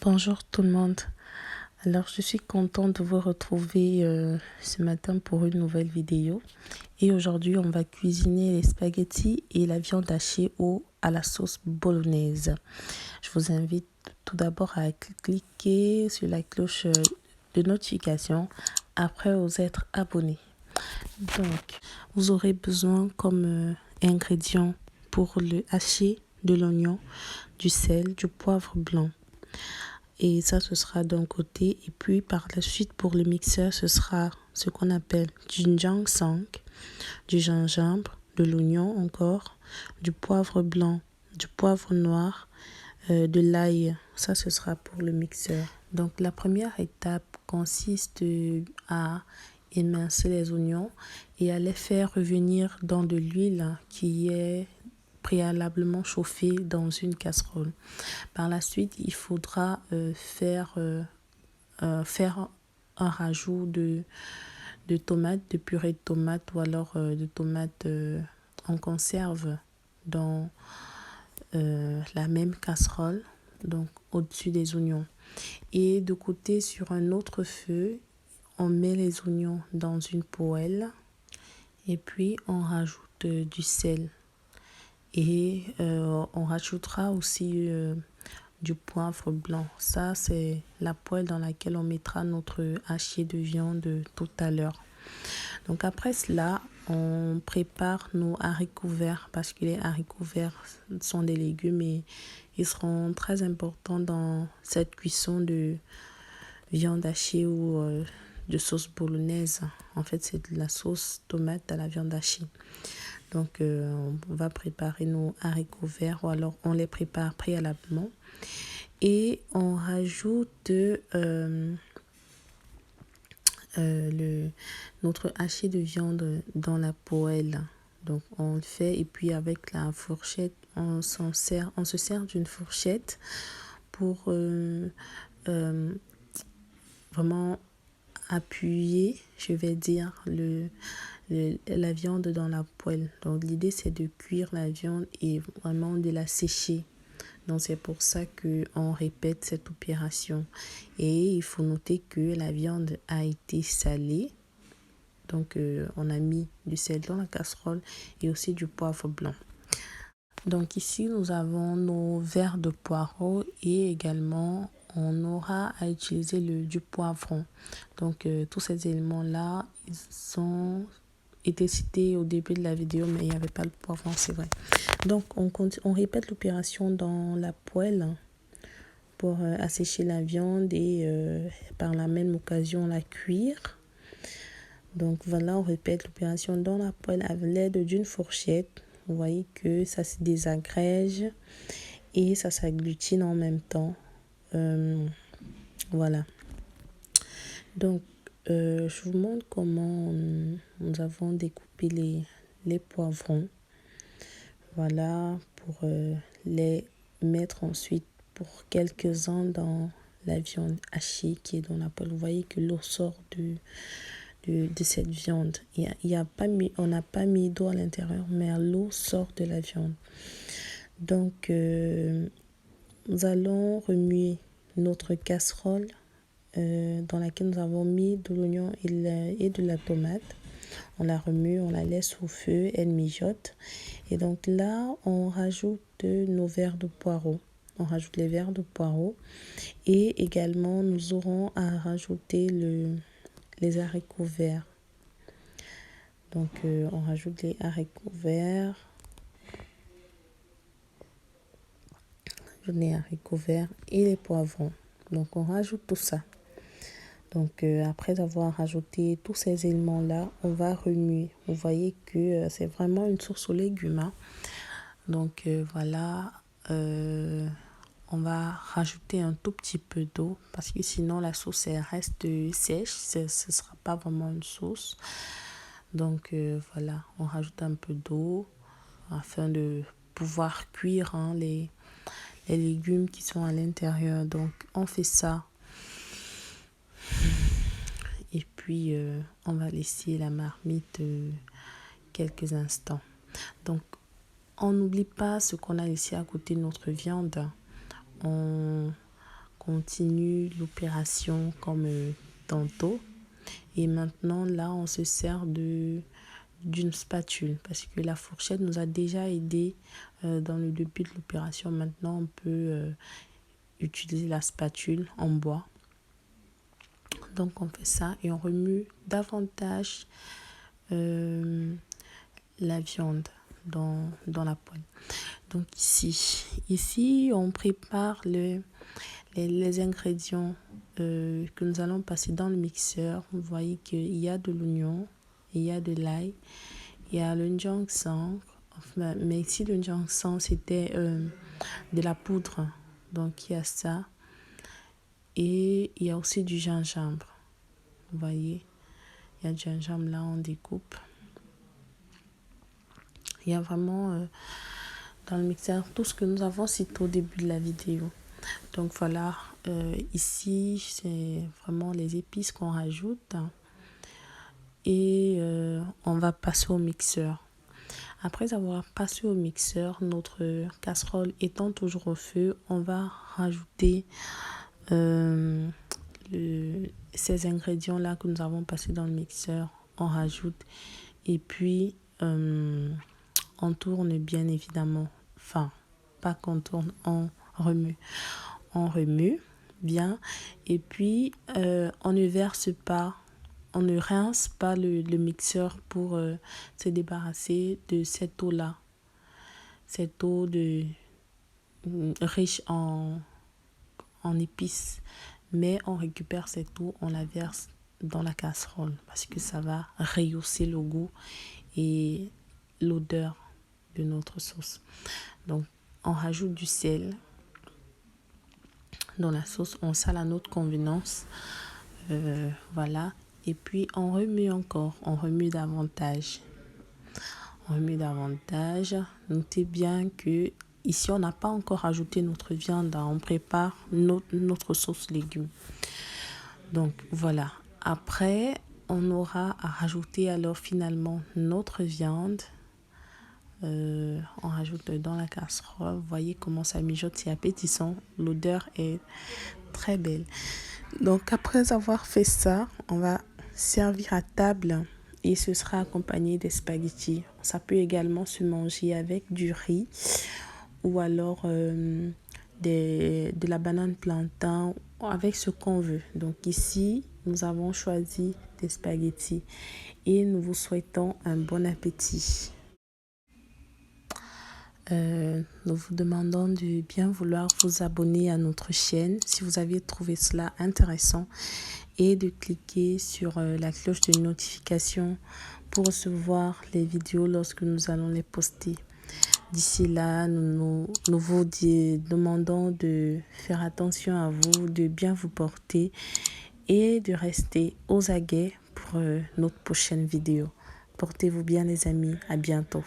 Bonjour tout le monde. Alors je suis contente de vous retrouver ce matin pour une nouvelle vidéo. Et aujourd'hui on va cuisiner les spaghettis et la viande hachée à la sauce bolognaise. Je vous invite tout d'abord à cliquer sur la cloche de notification après vous être abonné. Donc vous aurez besoin comme ingrédients pour le haché de l'oignon, du sel, du poivre blanc. Et ça, ce sera d'un côté. Et puis, par la suite, pour le mixeur, ce sera ce qu'on appelle du ginseng, du gingembre, de l'oignon encore, du poivre blanc, du poivre noir, de l'ail. Ça, ce sera pour le mixeur. Donc, la première étape consiste à émincer les oignons et à les faire revenir dans de l'huile qui est préalablement chauffée dans une casserole. Par la suite, il faudra faire un rajout de tomates, de purée de tomates ou alors de tomates en conserve dans la même casserole, donc au-dessus des oignons. Et de côté, sur un autre feu, on met les oignons dans une poêle et puis on rajoute du sel. Et on rajoutera aussi du poivre blanc. Ça, c'est la poêle dans laquelle on mettra notre haché de viande tout à l'heure. Donc après cela, on prépare nos haricots verts parce que les haricots verts sont des légumes et ils seront très importants dans cette cuisson de viande hachée ou de sauce bolognaise. En fait, c'est de la sauce tomate à la viande hachée. Donc, on va préparer nos haricots verts ou alors on les prépare préalablement. Et on rajoute notre haché de viande dans la poêle. Donc, on le fait et puis avec la fourchette, on se sert d'une fourchette pour vraiment appuyer, je vais dire, la viande dans la poêle. Donc l'idée c'est de cuire la viande et vraiment de la sécher. Donc c'est pour ça qu'on répète cette opération. Et il faut noter que la viande a été salée. Donc on a mis du sel dans la casserole et aussi du poivre blanc. Donc ici nous avons nos verres de poireaux et également on aura à utiliser du poivron. Donc tous ces éléments-là, ils ont été cités au début de la vidéo, mais il n'y avait pas le poivron, c'est vrai. Donc on répète l'opération dans la poêle pour assécher la viande et par la même occasion la cuire. Donc voilà, on répète l'opération dans la poêle avec l'aide d'une fourchette. Vous voyez que ça se désagrège et ça s'agglutine en même temps. Voilà. Donc, je vous montre comment nous avons découpé les poivrons. Voilà, pour les mettre ensuite pour quelques-uns dans la viande hachée qui est dans la poêle. Vous voyez que l'eau sort de cette viande. On n'a pas mis d'eau à l'intérieur, mais l'eau sort de la viande. Donc, nous allons remuer notre casserole dans laquelle nous avons mis de l'oignon et de la tomate. On la remue, on la laisse au feu, elle mijote. Et donc là, on rajoute nos verres de poireaux. On rajoute les verres de poireaux. Et également, nous aurons à rajouter les haricots verts. Donc, on rajoute les haricots verts. Les haricots verts et les poivrons. Donc, on rajoute tout ça. Donc, après avoir rajouté tous ces éléments-là, on va remuer. Vous voyez que c'est vraiment une source aux légumes. Hein. Donc, voilà. On va rajouter un tout petit peu d'eau parce que sinon, la sauce elle reste sèche. Ce ne sera pas vraiment une sauce. Donc, voilà. On rajoute un peu d'eau afin de pouvoir cuire les légumes qui sont à l'intérieur. Donc, on fait ça. Et puis, on va laisser la marmite quelques instants. Donc, on n'oublie pas ce qu'on a laissé à côté de notre viande. On continue l'opération comme tantôt. Et maintenant, là, on se sert d'une spatule parce que la fourchette nous a déjà aidé dans le début de l'opération. Maintenant, on peut utiliser la spatule en bois. Donc, on fait ça et on remue davantage la viande dans la poêle. Donc ici on prépare les ingrédients que nous allons passer dans le mixeur. Vous voyez qu'il y a de l'oignon, il y a de l'ail, il y a le ginseng. Enfin, mais ici le ginseng c'était de la poudre, donc il y a ça. Et il y a aussi du gingembre. Vous voyez, il y a du gingembre là, on découpe. Il y a vraiment dans le mixeur tout ce que nous avons cité au début de la vidéo. Donc voilà, ici c'est vraiment les épices qu'on rajoute. Et on va passer au mixeur. Après avoir passé au mixeur, notre casserole étant toujours au feu, on va rajouter ces ingrédients là que nous avons passés dans le mixeur. On rajoute et puis on tourne bien évidemment, enfin pas qu'on tourne, on remue bien et puis on ne verse pas, on ne rince pas le mixeur pour se débarrasser de cette eau là, cette eau riche en épices, mais on récupère cette eau, on la verse dans la casserole parce que ça va rehausser le goût et l'odeur de notre sauce. Donc on rajoute du sel dans la sauce, on sale à notre convenance, voilà, et puis on remue encore, on remue davantage. Notez bien que ici on n'a pas encore ajouté notre viande, on prépare notre sauce légumes. Donc voilà, après on aura à rajouter alors finalement notre viande. On rajoute dans la casserole. Vous voyez comment ça mijote, c'est appétissant, l'odeur est très belle. Donc après avoir fait ça, on va servir à table et ce sera accompagné des spaghettis. Ça peut également se manger avec du riz ou alors de la banane plantain, avec ce qu'on veut. Donc ici nous avons choisi des spaghettis et nous vous souhaitons un bon appétit. Nous vous demandons de bien vouloir vous abonner à notre chaîne si vous avez trouvé cela intéressant et de cliquer sur la cloche de notification pour recevoir les vidéos lorsque nous allons les poster. D'ici là, nous vous demandons de faire attention à vous, de bien vous porter et de rester aux aguets pour notre prochaine vidéo. Portez-vous bien les amis, à bientôt.